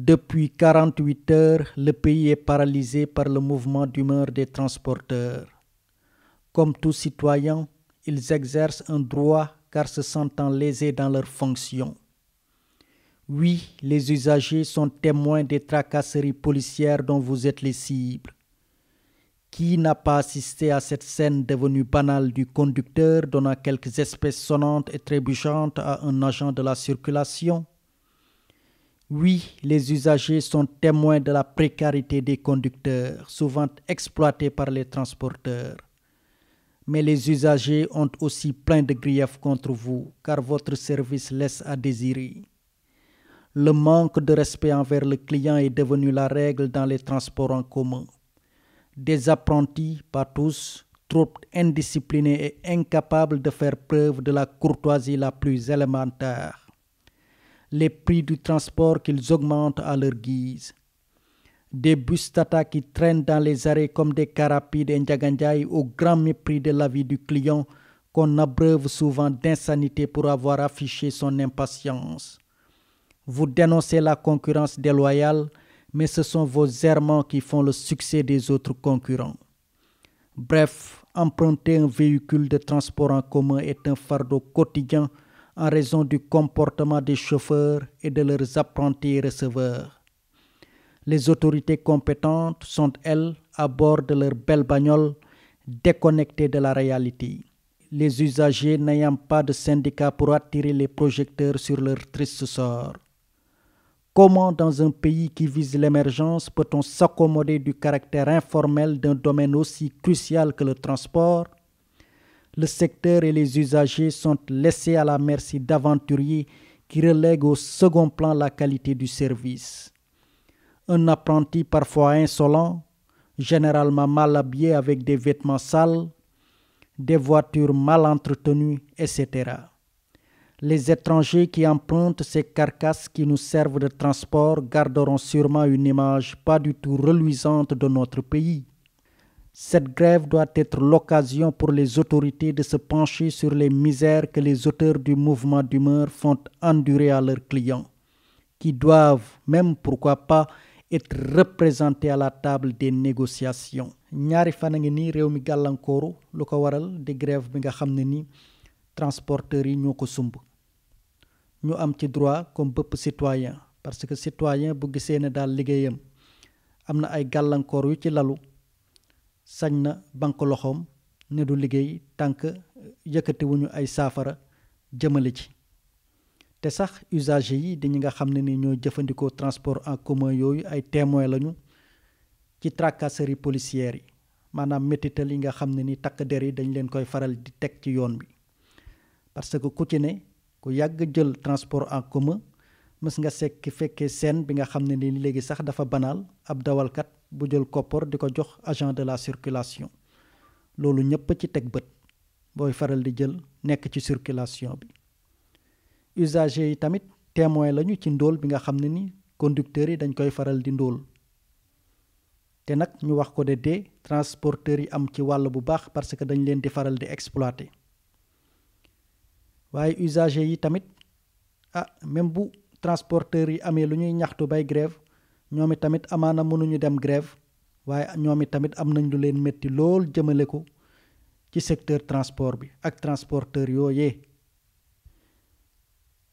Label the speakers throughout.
Speaker 1: Depuis 48 heures, le pays est paralysé par le mouvement d'humeur des transporteurs. Comme tout citoyen, ils exercent un droit car se sentant lésés dans leurs fonctions. Oui, les usagers sont témoins des tracasseries policières dont vous êtes les cibles. Qui n'a pas assisté à cette scène devenue banale du conducteur donnant quelques espèces sonnantes et trébuchantes à un agent de la circulation? Oui, les usagers sont témoins de la précarité des conducteurs, souvent exploités par les transporteurs. Mais les usagers ont aussi plein de griefs contre vous, car votre service laisse à désirer. Le manque de respect envers le client est devenu la règle dans les transports en commun. Des apprentis, pas tous, trop indisciplinés et incapables de faire preuve de la courtoisie la plus élémentaire. Les prix du transport qu'ils augmentent à leur guise. Des bus Tata qui traînent dans les arrêts comme des cars rapides et Ndiagandiaye au grand mépris de l'avis du client qu'on abreuve souvent d'insanité pour avoir affiché son impatience. Vous dénoncez la concurrence déloyale, mais ce sont vos errements qui font le succès des autres concurrents. Bref, emprunter un véhicule de transport en commun est un fardeau quotidien en raison du comportement des chauffeurs et de leurs apprentis et receveurs. Les autorités compétentes sont, elles, à bord de leurs belles bagnoles, déconnectées de la réalité. Les usagers n'ayant pas de syndicat pour attirer les projecteurs sur leur triste sort. Comment, dans un pays qui vise l'émergence, peut-on s'accommoder du caractère informel d'un domaine aussi crucial que le transport? Le secteur et les usagers sont laissés à la merci d'aventuriers qui relèguent au second plan la qualité du service. Un apprenti parfois insolent, généralement mal habillé avec des vêtements sales, des voitures mal entretenues, etc. Les étrangers qui empruntent ces carcasses qui nous servent de transport garderont sûrement une image pas du tout reluisante de notre pays. Cette grève doit être l'occasion pour les autorités de se pencher sur les misères que les auteurs du mouvement d'humeur font endurer à leurs clients, qui doivent, même pourquoi pas, être représentés à la table des négociations. ñaari fan a ngi nii réew mi gàllankooru lu ko waral di grève bi nga xam ne ni transporteurs yi ñoo ko sumb ñu am ci droit comme bépp citoyen parce que citoyen bu gisee ne daal liggéeyam am na ay gàllankoor yu ci lalu sañ na banque loxoom ne du liggéey tànk yëkkatiwuñu ay saafara jëmale ci te sax usagers yi di ñi nga xam ne ni ñoo jëfandikoo transport en commun yooyu ay témoins lañu ci tracasserie policières yi maanaam métital yi nga xam ne ni takk der yi dañ leen koy faral di teg ci yoon bi parce que ku ci ne ku yàgg jël transport en commun mës nga fekkee scène bi nga xam ne ni léegi sax dafa banal ab dawalkat bu jël koppar di ko jox agent de la circulation loolu ñëpp ci teg bët booy faral di jël nekk ci circulation bi usagers yi tamit témoin lañu ci ndóol bi nga xam ne ni conducteurs yi dañ koy faral di ndóol te nag ñu wax ko de dee transporteurs yi am ci wàll bu baax parce que dañ leen di faral di exploiter waaye usagers yi tamit même bu transporteurs yi amee lu ñuy ñaxtu bay grève ñoom i tamit amaana mënuñu dem grève waaye ñoom i tamit am nañ lu leen métti lool jëmale ko ci secteur transport bi ak transporteurs yooyee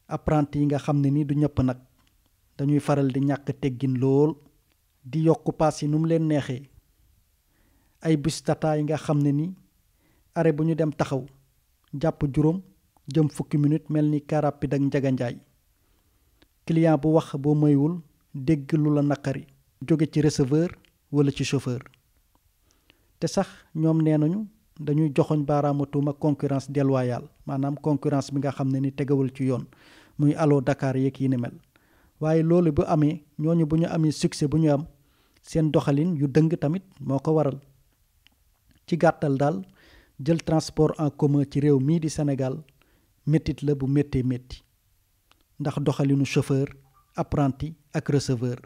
Speaker 1: apprenti yi nga xam ne ni du ñëpp nag dañuy faral di ñàkk teggin lool di yokk paas yi nu mu leen neexee ay bus Tata yi nga xam ne ni arrêt bu ñu dem taxaw jàpp juróom jëm fukki minute mel ni car rapide ak Ndiagandiaye client bu wax boo moywul dégg lu la naqari jóge ci receveur wala ci chauffeur te sax ñoom nee nañu dañuy joxoñ baaraamu tuuma concurrence déloyale maanaam concurrence bi nga xam ne ni tegawul ci yoon muy Allo Dakar yeeg yi ni mel waaye loolu bu amee ñooñu bu ñu amee succès bu ñu am seen doxalin yu dëng tamit moo ko waral ci gàttal daal jël transport en commun ci réew mii di Sénégal méttit la bu méttee métti ndax doxalinu chauffeur apprenti ak receveur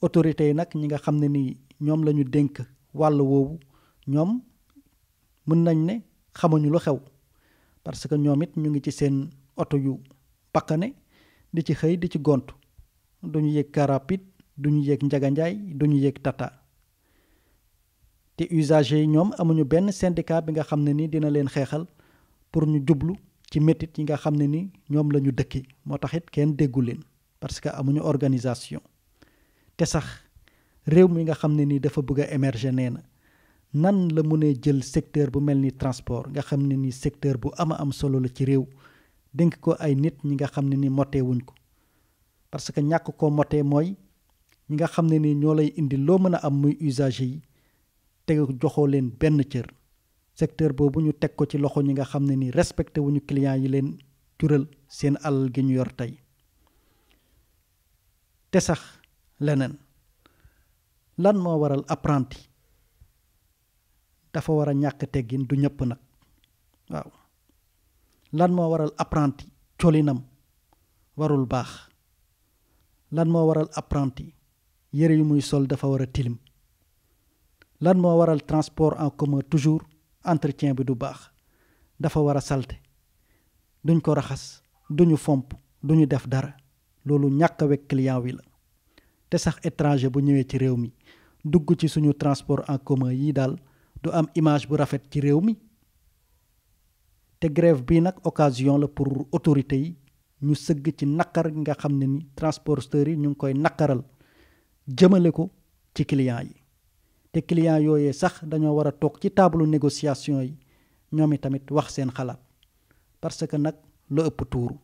Speaker 1: autorités yi nag ñi nga xam ne ni ñoom la ñu dénk wàll woowu ñoom mën nañ ne xamuñu lu xew parce que ñoom it ñu ngi ci seen oto yu bakkane di ci xëy di ci gontu duñu yéeg car rapide duñu yéeg njaganjaay duñu yéeg tata te usagers yi ñoom amuñu benn syndicat bi nga xam ne ni dina leen xeexal pour ñu jublu ci métit yi nga xam ne ni ñoom la ñu dëkki moo tax it kenn déggu leen parce que amuñu organisation te sax réew mi nga xam ne ni dafa bëgg a émerger nee na nan la mënee jël secteur bu mel ni transport nga xam ne ni secteur bu am solo la ci réew dénk ko ay nit ñi nga xam ne ni motee wuñ ko parce que ñàkk ko motee mooy ñi nga xam ne ni ñoo lay indi loo mën a am muy usager yi te joxoo leen benn cër secteur boobu ñu teg ko ci loxo ñi nga xam ne ni respecté wuñu clients yi leen jural seen alal gi ñu yor tey te sax leneen lan moo waral apprenti dafa war a ñàkk teggin du ñëpp nag waaw lan moo waral apprenti colinam warul baax lan moo waral apprenti yëre yu muy sol dafa war a tilim lan moo waral transport en commun toujours entretien bi du baax dafa war a salte duñ ko raxas duñu fomp duñu def dara loolu ñàkk a wekk client wi la te sax étranger bu ñëwee ci réew mi dugg ci suñu transport en commun yi daal du am image bu rafet ci réew mi te grève bii nag occasion la pour autorités yi ñu sëgg ci naqar nga xam ne ni transporteurs yi ñu ngi koy naqaral jëmale ko ci clients yi te clients yooyee sax dañoo war a toog ci table négociation yi ñoom i tamit wax seen xalaat parce que nag lu ëpp tuuru